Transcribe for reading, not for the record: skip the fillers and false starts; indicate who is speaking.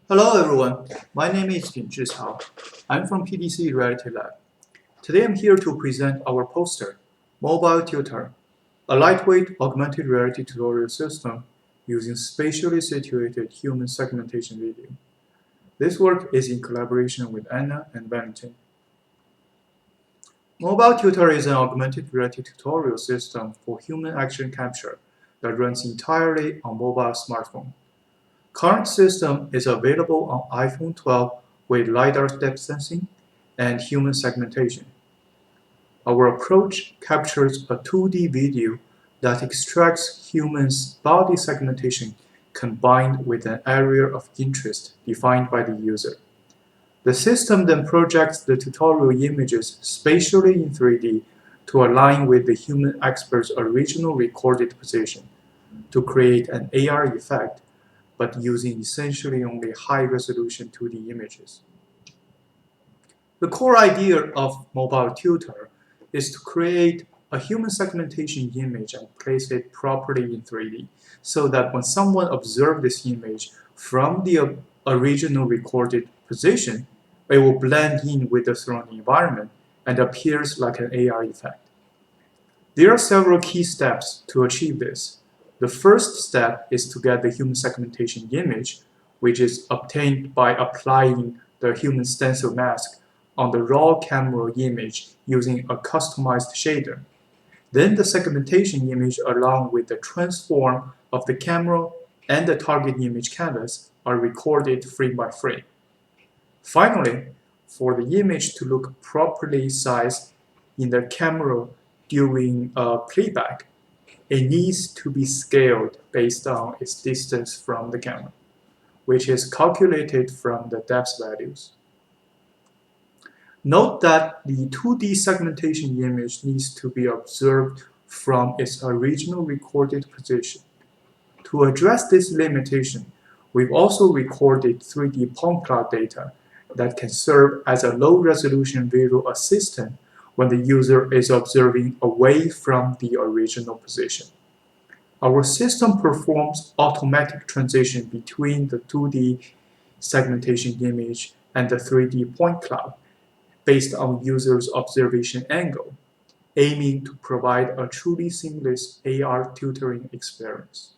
Speaker 1: Hello everyone, my name is Yuanzhi. I'm from PDC Reality Lab. Today I'm here to present our poster, MobileTutAR, a lightweight augmented reality tutorial system using spatially situated human segmentation video. This work is in collaboration with Anna and Valentin. MobileTutAR is an augmented reality tutorial system for human action capture that runs entirely on mobile smartphone. Current system is available on iPhone 12 with LiDAR depth sensing and human segmentation. Our approach captures a 2D video that extracts humans' body segmentation combined with an area of interest defined by the user. The system then projects the tutorial images spatially in 3D to align with the human expert's original recorded position to create an AR effect, but using essentially only high-resolution 2D images. The core idea of MobileTutAR is to create a human segmentation image and place it properly in 3D, so that when someone observes this image from the original recorded position, it will blend in with the surrounding environment and appears like an AR effect. There are several key steps to achieve this. The first step is to get the human segmentation image, which is obtained by applying the human stencil mask on the raw camera image using a customized shader. Then the segmentation image along with the transform of the camera and the target image canvas are recorded frame by frame. Finally, for the image to look properly sized in the camera during playback, it needs to be scaled based on its distance from the camera, which is calculated from the depth values. Note that the 2D segmentation image needs to be observed from its original recorded position. To address this limitation, we've also recorded 3D point cloud data that can serve as a low-resolution visual assistant when the user is observing away from the original position. Our system performs automatic transition between the 2D segmentation image and the 3D point cloud based on user's observation angle, aiming to provide a truly seamless AR tutoring experience.